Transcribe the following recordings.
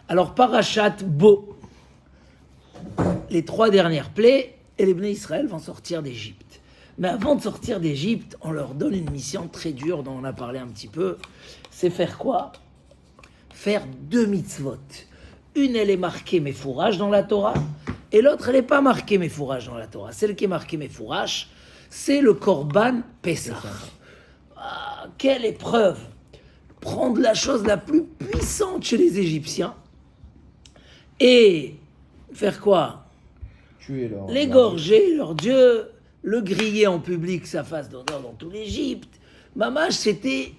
Alors, Parashat Bo, les 3 dernières plaies, et les Bnei Israël vont sortir d'Égypte. Mais avant de sortir d'Égypte, on leur donne une mission très dure, dont on a parlé un petit peu. C'est faire quoi? Faire 2 mitzvot. Une, elle est marquée Mefourash dans la Torah, et l'autre, elle n'est pas marquée Mefourash dans la Torah. Celle qui est marquée Mefourash, c'est le Korban Pessah. Ah, quelle épreuve! Prendre la chose la plus puissante chez les Égyptiens et faire quoi? Tuer l'égorger, leur dieu, le griller en public, sa face d'honneur dans tout l'Égypte. Mamash, c'était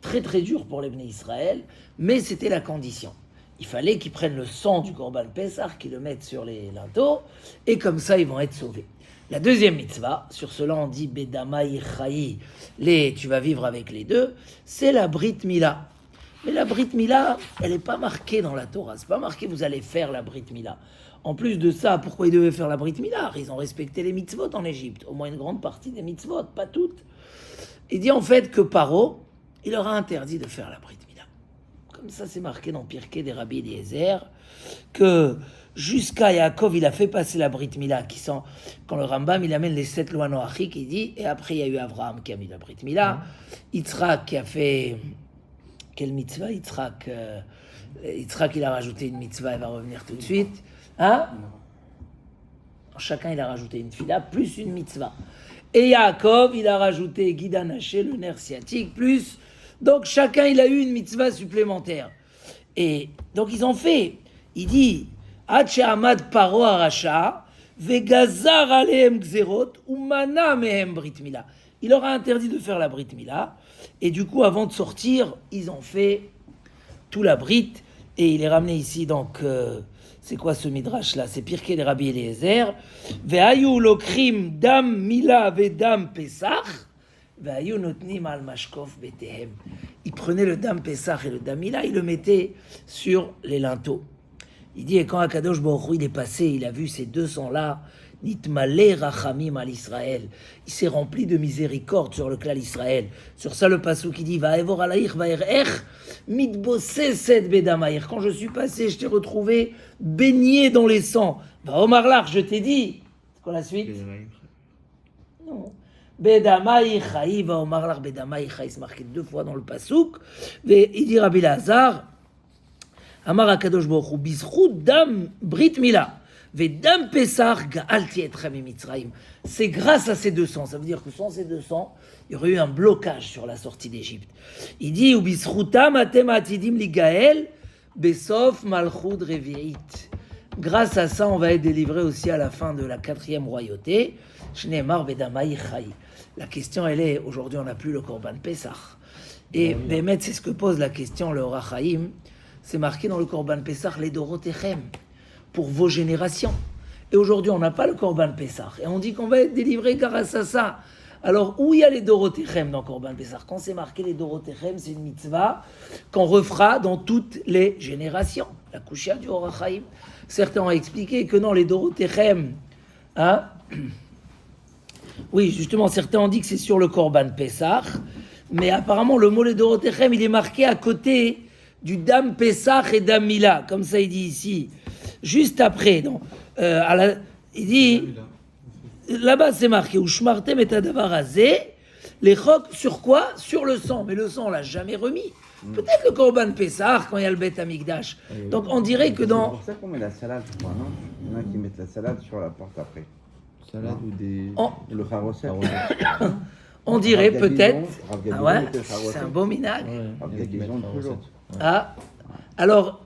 très très dur pour les Bnei Israël, mais c'était la condition. Il fallait qu'ils prennent le sang du Korban Pessah, qu'ils le mettent sur les linteaux, et comme ça ils vont être sauvés. La deuxième mitzvah, sur cela on dit Bedama Yichayi, tu vas vivre avec les deux, c'est la Brit Mila. Mais la Brit Mila, elle n'est pas marquée dans la Torah, c'est pas marqué vous allez faire la Brit Mila. En plus de ça, pourquoi ils devaient faire la Brit Mila? Ils ont respecté les mitzvot en Égypte, au moins une grande partie des mitzvot, pas toutes. Il dit en fait que Paro, il leur a interdit de faire la Brit Mila. Comme ça c'est marqué dans Pirkei des Rabbi Eliezer, que jusqu'à Yaakov, il a fait passer la Brit Mila, quand le Rambam, il amène les 7 lois noachiques, il dit, et après il y a eu Abraham qui a mis la Brit Mila, Yitzhak qui a fait, quelle mitzvah Yitzhak, il a rajouté une mitzvah, il va revenir tout de suite, hein? Chacun il a rajouté une fila, plus une mitzvah. Et Yaakov, il a rajouté Guidan Haché, le nerf sciatique, plus, donc chacun il a eu une mitzvah supplémentaire. Et donc ils ont fait, il dit, Ad Amad Paro Arasha, Vegazar Alehem Gzerot, Umana Mehem Brit Mila. Il leur a interdit de faire la Brit Mila, et du coup, avant de sortir, ils ont fait tout la Brit, et il est ramené ici, donc, c'est quoi ce midrash là? C'est Pirkei des Rabbi Eliezer, Ve'ayu lokrim dam Mila ve'dam Pesach, Ve'ayu notnim al mashkof betehem. Il prenait le dam Pesach et le dam Mila, il le mettait sur les linteaux. Il dit, et quand Akadosh Baruch Hu, il est passé, il a vu ces 200-là, Nitmale Rachamim al Israël. Il s'est rempli de miséricorde sur le clan Israël. Sur ça, le passou qui dit, Va'evor alaïch va'erech, mitboseset bedamaïr. Quand je suis passé, je t'ai retrouvé baigné dans les sangs. Omar Lach, je t'ai dit. C'est quoi la suite? Non. Bedamaïr chaï, va Omar Lach, bedamaïr chaï, c'est marqué 2 fois dans le passouk. Il dit Rabbi Lazar, Amar Akadosh Baruch Hu, bizchut dam brit mila. Vedam Pesach ga'alti etrem mitzrayim. C'est grâce à ces 200. Ça veut dire que sans ces 200, il y aurait eu un blocage sur la sortie d'Égypte. Il dit Ubizrutam atem atidim ligael besof malchut revi'it. Grâce à ça, on va être délivré aussi à la fin de la 4e royauté. Shneimar vedamai chai. La question, elle est aujourd'hui, on n'a plus le Korban Pesach. Et Bémet, c'est ce que pose la question, le Orachaim. C'est marqué dans le Korban Pesach les Dorotechem. Pour vos générations. Et aujourd'hui, on n'a pas le Korban Pessah. Et on dit qu'on va être délivré grâce à ça. Alors, où il y a les Dorotechem dans Korban Pessah? Quand c'est marqué les Dorotechem, c'est une mitzvah qu'on refera dans toutes les générations. La Kushia du Orachaim. Certains ont expliqué que non, les Dorotechem, hein? Oui, justement, certains ont dit que c'est sur le Korban Pessah. Mais apparemment, le mot les Dorotechem, il est marqué à côté du Dam Pessah et Dam Mila. Comme ça, il dit ici. Juste après, donc, il dit, là-bas c'est marqué, Ushmartem et Adavar Azé, les chocs sur quoi? Sur le sang, mais le sang on l'a jamais remis. Peut-être le Korban Pessah quand il y a le Bet Amikdash. Donc on dirait que dans. C'est pour ça qu'on met la salade, je crois, non? Il y en a qui mettent la salade sur la porte après. Salade ou des. Le charosset. On dirait peut-être. Ah ouais, c'est un beau minag. Ouais. Ah, alors.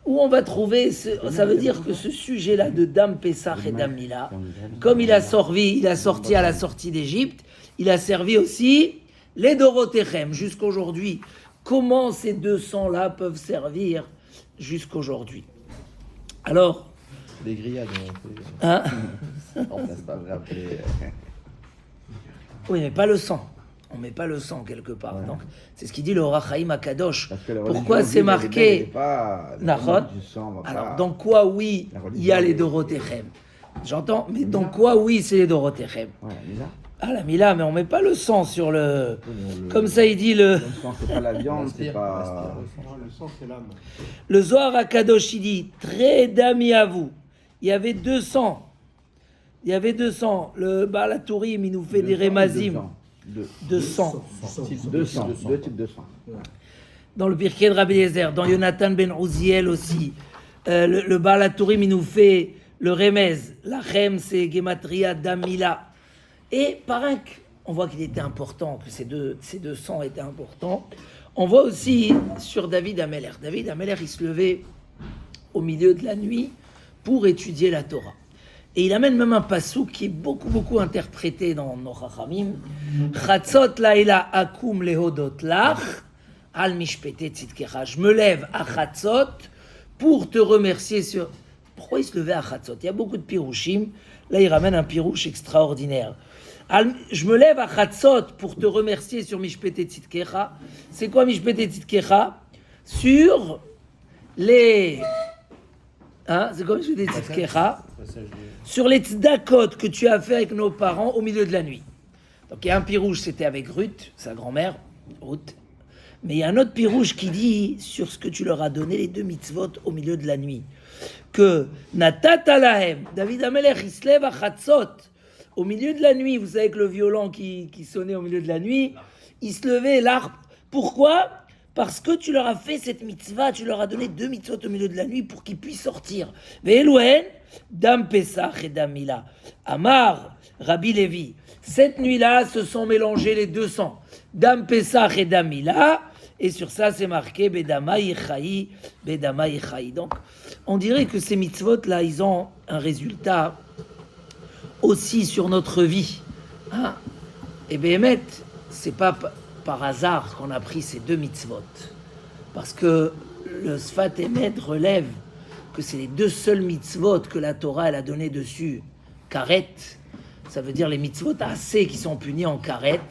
Où on va trouver, ça veut dire que ce sujet-là de Dam Pessah et Dam Mila, comme il a sorti à la sortie d'Égypte, il a servi aussi les Dorotechem jusqu'aujourd'hui. Comment ces 200-là peuvent servir jusqu'aujourd'hui? Alors, des grillades. Hein? On passe pas après. Oui, mais pas le sang. On met pas le sang quelque part. Ouais. Donc, c'est ce qu'il dit le Orachaim Akadosh. Pourquoi c'est marqué Nachot? Alors, dans quoi, oui, il y a les Dorotechem. J'entends, mais dans quoi, oui, c'est les Dorotechem. Ah, la Mila, mais on met pas le sang sur le... Comme ça, il dit le... Le sang, c'est pas la viande, c'est pas... Le sang, c'est l'âme. Le Zohar HaKadosh, il dit, très d'amis à vous. Il y avait 200. Il y avait 200. Le Baal HaTurim, il nous fait des rémazim. 200. 200. Deux types de sang. Dans le Pirkei de Rabbi Eliezer, dans Yonatan ben Uziel aussi. Le Baal HaTurim, il nous fait le remez. La chem, c'est Gematria Damila. Et Parak, on voit qu'il était important, que ces deux sangs étaient importants. On voit aussi sur David Ameler. David Ameler, il se levait au milieu de la nuit pour étudier la Torah. Et il amène même un passouk qui est beaucoup interprété dans nos Chachamim. Chatzot laïla akum lehodot lach al mishpete tzidkecha. Je me lève à Chatzot pour te remercier sur... Pourquoi il se levait à Chatzot? Il y a beaucoup de pirouchim. Là, il ramène un pirouche extraordinaire. Je me lève à Chatzot pour te remercier sur Mishpete Tzidkecha. C'est quoi Mishpete Tzidkecha? Sur les... c'est quoi Mishpete Tzidkecha? Sur les tzedakot que tu as fait avec nos parents au milieu de la nuit. Donc il y a un pirouche, c'était avec Ruth, sa grand-mère, Ruth. Mais il y a un autre pirouche qui dit sur ce que tu leur as donné, les 2 mitzvot au milieu de la nuit. Que Natata lahem, David Amelech, il se lève à Chatzot. Au milieu de la nuit, vous savez que le violon qui sonnait au milieu de la nuit, il se levait, l'arbre. Pourquoi? Parce que tu leur as fait cette mitzvah, tu leur as donné 2 mitzvot au milieu de la nuit pour qu'ils puissent sortir. Ve'elouen, Dam Pesach et Dam Mila. Amar, Rabbi Lévi. Cette nuit-là, se sont mélangés les 200. Dam Pesach et Dam Mila. Et sur ça, c'est marqué Bedama Yechaï, Bedama Yechaï. Donc, on dirait que ces mitzvot-là, ils ont un résultat aussi sur notre vie. Et Béhémet, c'est pas par hasard qu'on a pris ces 2 mitzvot. Parce que le Sfat Emet relève que c'est les 2 seuls mitzvot que la Torah elle a donné dessus. Karet, ça veut dire les mitzvot assez qui sont punis en karet.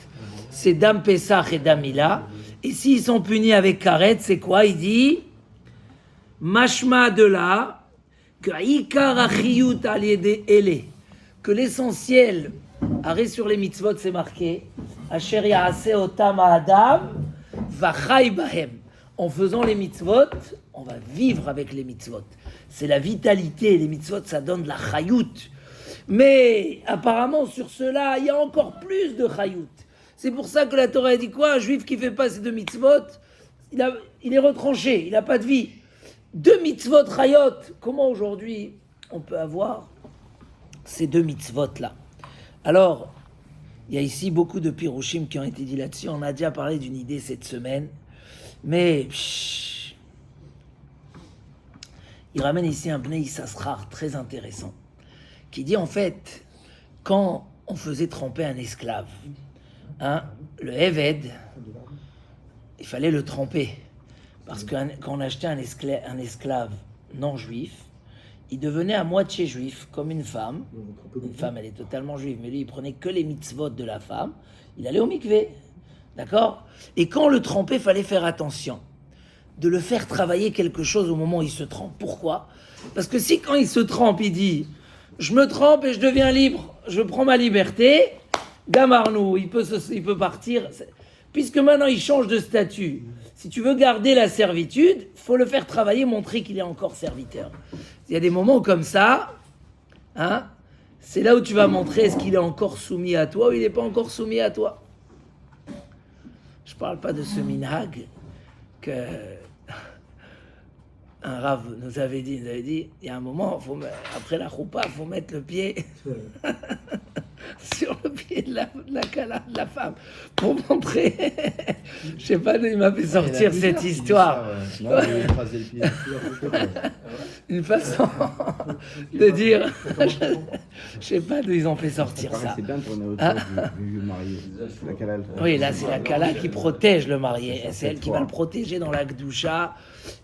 C'est Dam Pesach et Dam Mila. Et s'ils sont punis avec karet, c'est quoi? Il dit Mashma de là, que Ikar Achiyut al Yede Ele. Que l'essentiel, arrêt sur les mitzvot, c'est marqué Asher Yaaseh Otam Adam Vachai Bahem. En faisant les mitzvot, on va vivre avec les mitzvot. C'est la vitalité. Les mitzvot, ça donne de la chayut. Mais apparemment, sur cela, il y a encore plus de chayut. C'est pour ça que la Torah a dit quoi? Un juif qui ne fait pas ces 2 mitzvot, il est retranché, il n'a pas de vie. 2 mitzvot chayot. Comment aujourd'hui on peut avoir ces 2 mitzvot-là? Alors, il y a ici beaucoup de pirouchim qui ont été dit là-dessus. On a déjà parlé d'une idée cette semaine. Mais il ramène ici un Bnei Issachar très intéressant, qui dit en fait, quand on faisait tremper un esclave, le Eved, il fallait le tremper. Parce que quand on achetait un esclave non juif, il devenait à moitié juif, comme une femme. Une femme, elle est totalement juive, mais lui, il prenait que les mitzvot de la femme. Il allait au mikvé, d'accord? Et quand on le trempait, il fallait faire attention de le faire travailler quelque chose au moment où il se trempe. Pourquoi? Parce que si quand il se trempe, il dit « Je me trempe et je deviens libre, je prends ma liberté », Gamarnou, il peut partir. Puisque maintenant, il change de statut. Si tu veux garder la servitude, il faut le faire travailler, montrer qu'il est encore serviteur. Il y a des moments comme ça, c'est là où tu vas montrer est-ce qu'il est encore soumis à toi ou il n'est pas encore soumis à toi. Je ne parle pas de ce minhag que un rav nous avait dit, il y a un moment, après la choupa, il faut mettre le pied sur le pied de la kala, de la femme, pour montrer. Je sais pas d'où il m'a fait sortir cette histoire. Une façon de dire. Je sais pas d'où ils ont fait sortir ça. C'est bien tourné autour du marié. Oui, là c'est la kala qui protège le marié. C'est elle qui va le protéger dans la gdoucha.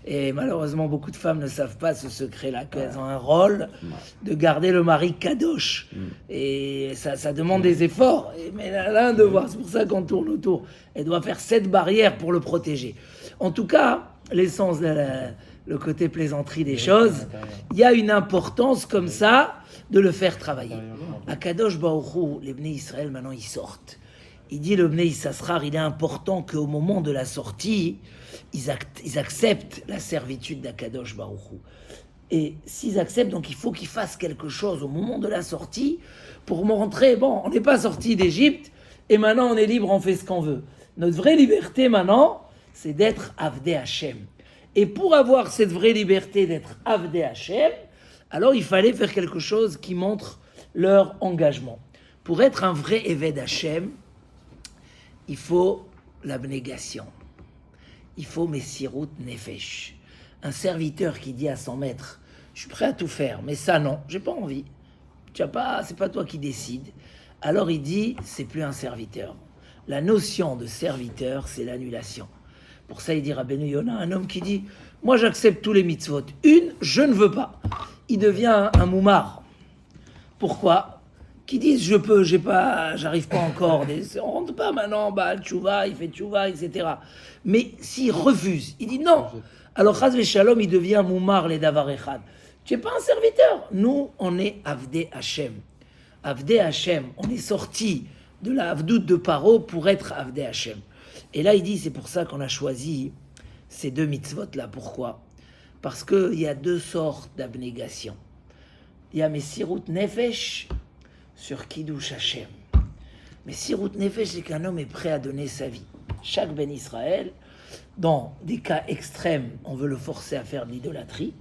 Et malheureusement, beaucoup de femmes ne savent pas ce secret-là, qu'elles ont un rôle de garder le mari kadosh. Et ça demande des efforts. Mais elle a un devoir, c'est pour ça qu'on tourne autour. Elle doit faire 7 barrières pour le protéger. En tout cas, l'essence de le côté plaisanterie des choses, il y a une importance comme ça de le faire travailler. À Kadosh Baruch Hu, les Bnei Israël, maintenant, ils sortent. Il dit, le Bnei Issachar, il est important qu'au moment de la sortie, ils acceptent la servitude d'Akadosh Baruch Hu. Et s'ils acceptent, donc il faut qu'ils fassent quelque chose au moment de la sortie pour montrer, bon, on n'est pas sorti d'Égypte et maintenant on est libre, on fait ce qu'on veut. Notre vraie liberté maintenant, c'est d'être Avdei Hashem. Et pour avoir cette vraie liberté d'être Avdei Hashem, alors il fallait faire quelque chose qui montre leur engagement. Pour être un vrai Eved Hashem, il faut l'abnégation. Il faut Messirut Nefesh. Un serviteur qui dit à son maître, je suis prêt à tout faire, mais ça non, j'ai pas envie. C'est pas toi qui décides. Alors il dit, c'est plus un serviteur. La notion de serviteur, c'est l'annulation. Pour ça, il dit Rabbeinu Yonah, un homme qui dit, moi j'accepte tous les mitzvot. Une, je ne veux pas. Il devient un moumar. Pourquoi ? Qui disent, j'arrive pas encore. On rentre pas maintenant, tchouva, il fait tchouva, etc. Mais s'il refuse, il dit non. Alors, Chaz Veshalom, il devient moumar les davar echad. Tu n'es pas un serviteur. Nous, on est Avdei Hashem. Avdei Hashem, on est sorti de la Avdout de Paro pour être Avdei Hashem. Et là, il dit, c'est pour ça qu'on a choisi ces deux mitzvot-là. Pourquoi ? Parce qu'il y a deux sortes d'abnégation. Il y a Messirut Nefesh sur Kiddush Hashem. Messirut Nefesh, c'est qu'un homme est prêt à donner sa vie. Chaque Ben Israël, dans des cas extrêmes, on veut le forcer à faire de l'idolâtrie.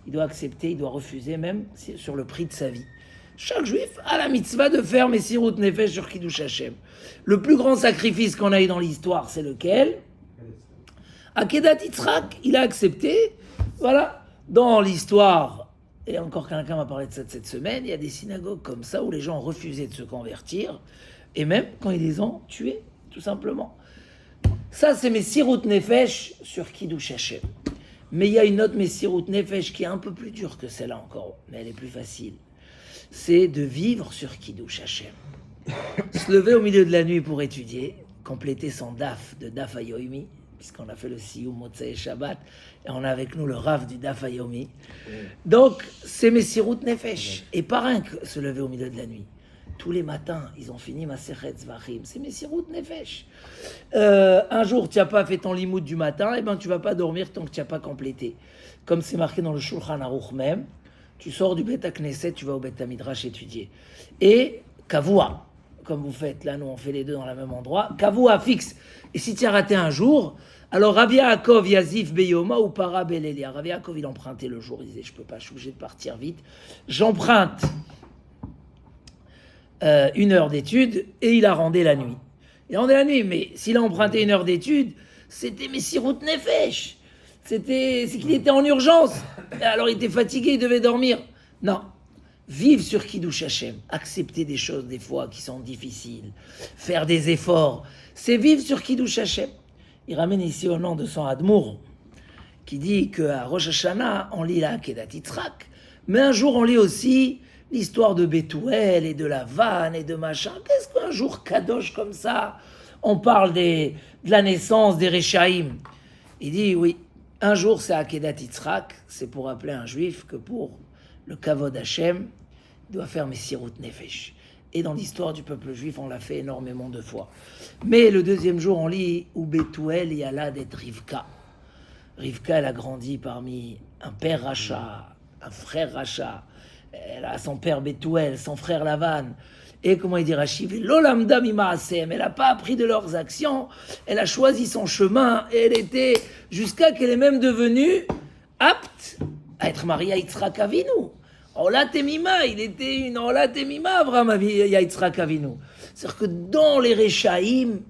Il doit accepter, il doit refuser, même sur le prix de sa vie. Chaque juif a la mitzvah de faire Messirut Nefesh sur Kiddush Hashem. Le plus grand sacrifice qu'on a eu dans l'histoire, c'est lequel ? Akedat Yitzhak, il a accepté. Voilà, dans l'histoire, et encore quelqu'un m'a parlé de ça cette semaine, il y a des synagogues comme ça où les gens ont refusé de se convertir, et même quand ils les ont tués, tout simplement. Ça, c'est Messirut Nefesh sur Kiddush Hashem. Mais il y a une autre Messirut Nefesh qui est un peu plus dure que celle-là encore, mais elle est plus facile. C'est de vivre sur Kiddush Hashem. Se lever au milieu de la nuit pour étudier, compléter son daf de Daf Hayomi, puisqu'on a fait le Siyum Motzei Shabbat, et on a avec nous le Rav du Daf Hayomi. Donc, c'est Messirut Nefesh. Et pas rien que se lever au milieu de la nuit. Tous les matins, ils ont fini Masechet Zvachim. C'est Messirut Nefesh. Un jour, tu n'as pas fait ton limoud du matin, et ben tu ne vas pas dormir tant que tu n'as pas complété. Comme c'est marqué dans le Shulchan Aruch même, tu sors du Bet HaKnesset, tu vas au Bet HaMidrash étudier. Et Kavua, comme vous faites, là nous on fait les deux dans le même endroit, Kavua fixe. Et si tu as raté un jour, alors Rav Yaakov Yazif Beyoma ou Para Belelia. Rav Yaakov il empruntait le jour, il disait je peux pas, je suis obligé de partir vite. J'emprunte 1 heure d'étude et il a rendu la nuit. Il a rendu la nuit, mais s'il a emprunté 1 heure d'étude, c'était Messirut Nefesh. C'est qu'il était en urgence. Alors il était fatigué, il devait dormir. Non. Vivre sur Kiddush Hashem, accepter des choses des fois qui sont difficiles, faire des efforts, c'est vivre sur Kiddush Hashem. Il ramène ici au nom de son Admour, qui dit qu'à Rosh Hashanah, on lit la Akedat Yitzhak, mais un jour on lit aussi l'histoire de Bethuel et de la vanne et de machin. Qu'est-ce qu'un jour kadosh comme ça, on parle de la naissance des Réchaïm. Il dit oui, un jour c'est Akedat Yitzhak, c'est pour rappeler un juif que pour le Kavod Hashem, il doit faire Messirut Nefesh. Et dans l'histoire du peuple juif, on l'a fait énormément de fois. Mais le deuxième jour, on lit où Bethuel y alla d'être Rivka. Rivka, elle a grandi parmi un père Racha, un frère Racha. Elle a son père Bethuel, son frère Lavan. Et comment il dit Rachiv, l'olamda mimaasem. Elle n'a pas appris de leurs actions. Elle a choisi son chemin. Et elle était, jusqu'à qu'elle est même devenue apte à être mariée à Yitzhak Avinu. Ola Temima, il était une Ola Temima, Abraham Yitzhak Avinu. C'est-à-dire que dans les Réchaïm,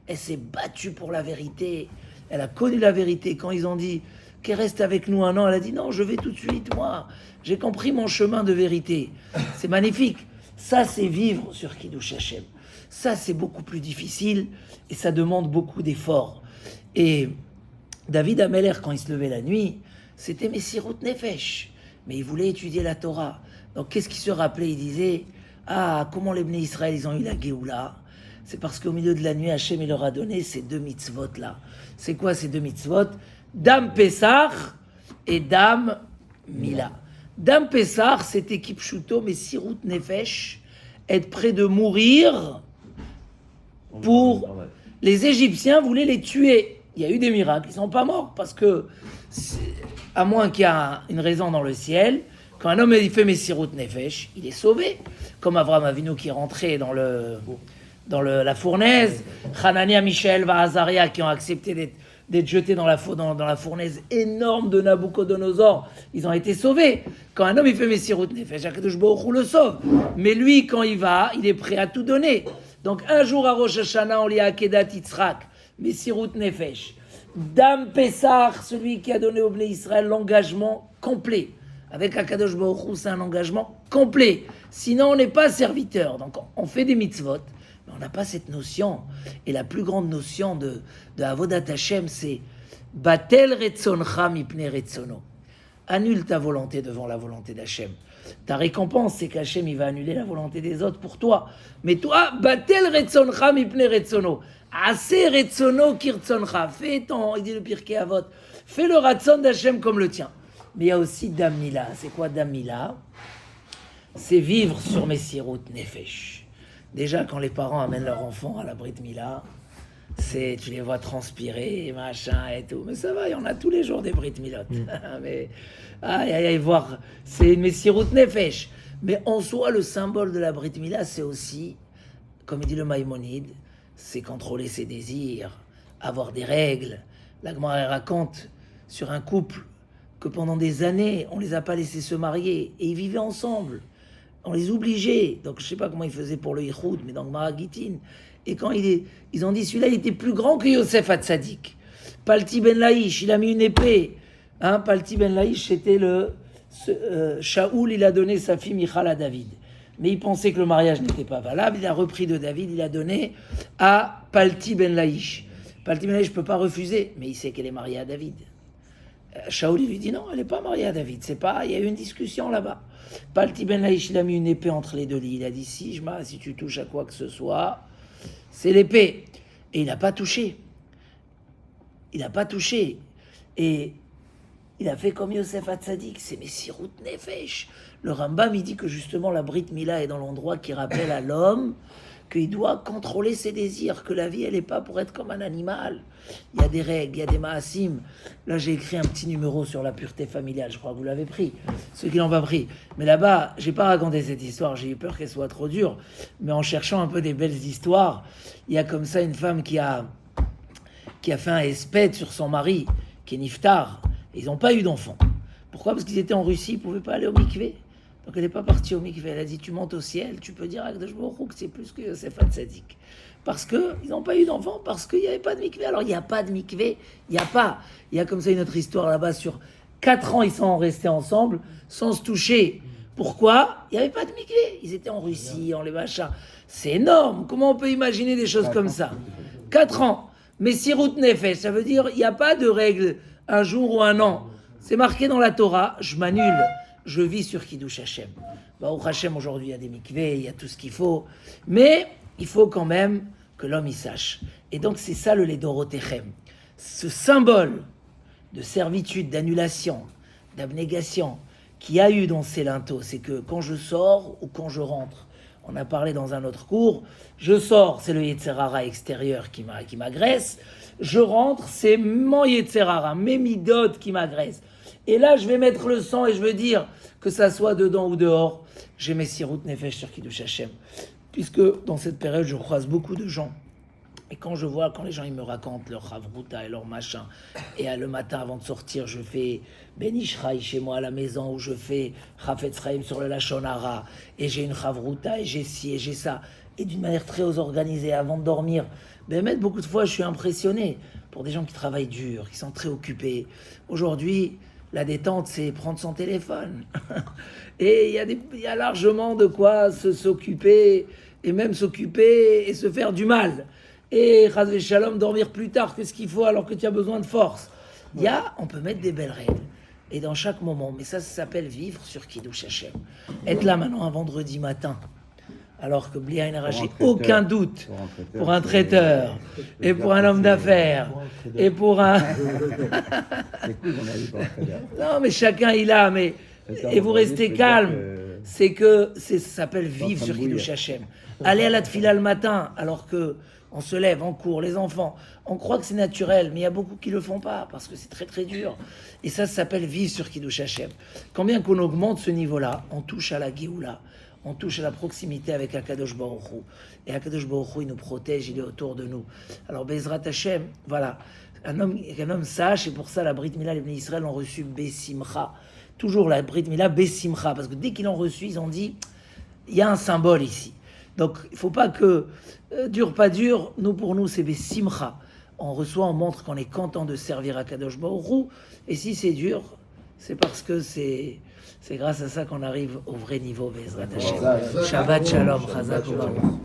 elle s'est battue pour la vérité. Elle a connu la vérité. Quand ils ont dit qu'elle reste avec nous 1 an, elle a dit non, je vais tout de suite, moi. J'ai compris mon chemin de vérité. C'est magnifique. Ça, c'est vivre sur Kiddush Hashem. Ça, c'est beaucoup plus difficile et ça demande beaucoup d'efforts. Et David Ameller, quand il se levait la nuit, c'était Messirut Nefesh. Mais il voulait étudier la Torah. Donc, qu'est-ce qu'il se rappelait ? Il disait, comment les Bnei Israël, ils ont eu la Géoula ? C'est parce qu'au milieu de la nuit, Hachem, il leur a donné ces 2 mitzvot-là. C'est quoi ces 2 mitzvot ? Dam Pesach et Dam Mila. Dam Pessar, c'était Kipchuto, mais Sirut Nefesh, être près de mourir pour... Les Égyptiens voulaient les tuer. Il y a eu des miracles, ils ne sont pas morts, parce que, à moins qu'il y ait une raison dans le ciel, quand un homme il fait Messirut Nefesh, il est sauvé. Comme Avraham Avinu qui est rentré dans la fournaise, Hanania, Michel, Azaria qui ont accepté d'être jetés dans la fournaise énorme de Nabucodonosor, ils ont été sauvés. Quand un homme il fait Messirut Nefesh, Akadosh Baruch Hu le sauve. Mais lui, quand il va, il est prêt à tout donner. Donc un jour à Rosh Hashanah, on lit à Akedat Yitzhak, Messirut Nefesh. Dam Pessar, celui qui a donné au Bnei Israël l'engagement complet. Avec Akadosh Baruch Hu, c'est un engagement complet. Sinon, on n'est pas serviteur. Donc, on fait des mitzvot, mais on n'a pas cette notion. Et la plus grande notion de Avodat Hashem, c'est Batel Retzoncha Mipne Retzono. Annule ta volonté devant la volonté d'Hachem. Ta récompense, c'est qu'Hachem, il va annuler la volonté des autres pour toi. Mais toi, Batel Retzoncha Mipne Retzono. Assez Retzono Kirtzoncha. Fais ton, il dit le Pirkei Avot, fais le Ratzon d'Hachem comme le tien. Mais il y a aussi Dam Mila. C'est quoi Dam Mila? C'est vivre sur Messirut Nefesh. Déjà, quand les parents amènent leur enfant à la Brit Mila, tu les vois transpirer, machin et tout. Mais ça va, il y en a tous les jours des Brit Milot. Mais, voir, c'est une Messirut Nefesh. Mais en soi, le symbole de la Brit Mila, c'est aussi, comme il dit le Maïmonide, c'est contrôler ses désirs, avoir des règles. La Gemara raconte sur un couple que pendant des années, on ne les a pas laissés se marier, et ils vivaient ensemble. On les obligeait. Donc, je ne sais pas comment ils faisaient pour le Yichud, mais dans Gemara Gittin. Et quand ils ont dit, celui-là, il était plus grand que Yosef Hatzadik. Palti ben Laïch, il a mis une épée. Palti ben Laïch, c'était Shaoul, il a donné sa fille Michal à David. Mais il pensait que le mariage n'était pas valable. Il a repris de David, il a donné à Palti ben Laïch. Palti ben Laïch, je ne peux pas refuser, mais il sait qu'elle est mariée à David. Shaoul, il lui dit non, elle n'est pas mariée à David. Il y a eu une discussion là-bas. Palti ben Laïch, il a mis une épée entre les deux lits. Il a dit si tu touches à quoi que ce soit, c'est l'épée. Et il n'a pas touché. Et il a fait comme Yosef Hatzadik. C'est Messirut Nefesh. Le Rambam, il dit que justement la Brit Mila est dans l'endroit qui rappelle à l'homme qu'il doit contrôler ses désirs, que la vie, elle n'est pas pour être comme un animal. Il y a des règles, il y a des maasim. Là, j'ai écrit un petit numéro sur la pureté familiale. Je crois que vous l'avez pris. Ceux qui l'ont pas pris. Mais là-bas, j'ai pas raconté cette histoire. J'ai eu peur qu'elle soit trop dure. Mais en cherchant un peu des belles histoires, il y a comme ça une femme qui a fait un espède sur son mari, qui est niftar. Et ils n'ont pas eu d'enfant. Pourquoi? Parce qu'ils étaient en Russie, ils ne pouvaient pas aller au mikvé. Donc elle n'est pas partie au mikvé. Elle a dit, tu montes au ciel, tu peux dire à Akadosh Baruch Hu que c'est plus que Yosef Hatzadik. Parce qu'ils n'ont pas eu d'enfant, parce qu'il n'y avait pas de mikvé. Alors il n'y a pas de mikvé, il y a comme ça une autre histoire là-bas sur 4 ans, ils sont restés ensemble sans se toucher. Pourquoi? Il n'y avait pas de mikvé. Ils étaient en Russie, en les machins. C'est énorme. Comment on peut imaginer des choses comme ça? 4 ans. Mais Sirut Nefesh, ça veut dire il n'y a pas de règle un jour ou un an. C'est marqué dans la Torah, je m'annule. Je vis sur Kiddush Hashem. Baruch Hashem, aujourd'hui, il y a des mikvés, il y a tout ce qu'il faut. Mais il faut quand même que l'homme y sache. Et donc, c'est ça le Ledorotechem. Ce symbole de servitude, d'annulation, d'abnégation qu'il y a eu dans ces linteaux, c'est que quand je sors ou quand je rentre, on a parlé dans un autre cours, je sors, c'est le Yetzer Hara extérieur qui m'agresse. Je rentre, c'est mon Yetzer Hara, mes midot qui m'agressent. Et là, je vais mettre le sang et je veux dire que ça soit dedans ou dehors. J'ai mes Sirut Nefesh sur Kiddush Hashem. Puisque dans cette période, je croise beaucoup de gens. Et quand les gens ils me racontent leur Chavruta et leur machin, et le matin avant de sortir, je fais Ben Ishraï chez moi à la maison, où je fais Chafetz Chaim sur le Lashon Hara, et j'ai une Chavruta, et j'ai ci, et j'ai ça. Et d'une manière très organisée, avant de dormir, même beaucoup de fois, je suis impressionné pour des gens qui travaillent dur, qui sont très occupés. Aujourd'hui, la détente, c'est prendre son téléphone. Et il y a largement de quoi s'occuper, et même s'occuper et se faire du mal. Et Chas Shalom, dormir plus tard que ce qu'il faut alors que tu as besoin de force. On peut mettre des belles règles. Et dans chaque moment, mais ça s'appelle vivre sur Kiddush Hashem. Être là maintenant un vendredi matin, Alors que Bli Ayin Hara, j'ai traiteur. aucun doute, pour un traiteur, et pour un homme d'affaires, et pour un... C'est cool, on a eu pour un traiteur. Non, mais chacun il a, mais... Et vous restez calme, c'est que ça s'appelle vivre sur Kiddush Hashem. Aller à la tfila le matin, alors que on se lève, on court, les enfants, on croit que c'est naturel, mais il y a beaucoup qui le font pas, parce que c'est très très dur. Et ça s'appelle vivre sur Kiddush Hashem. Quand bien qu'on augmente ce niveau-là, on touche à la Géoula, on touche à la proximité avec Akadosh Baruch Hu. Et Akadosh Baruch Hu, il nous protège, il est autour de nous. Alors Bezrat Hashem, voilà, un homme sache, et pour ça la Brit Mila, les Bnei Israël ont reçu Besimcha. Toujours la Brit Mila Besimcha, parce que dès qu'ils l'ont reçu, ils ont dit, il y a un symbole ici. Donc, il ne faut pas que, dur pas dur, pour nous, c'est Besimcha. On reçoit, on montre qu'on est content de servir à Kadosh Baruch Hu. Et si c'est dur, c'est parce que c'est grâce à ça qu'on arrive au vrai niveau, Bezrat Hashem. Shabbat Shalom, Chazak U'Baruch.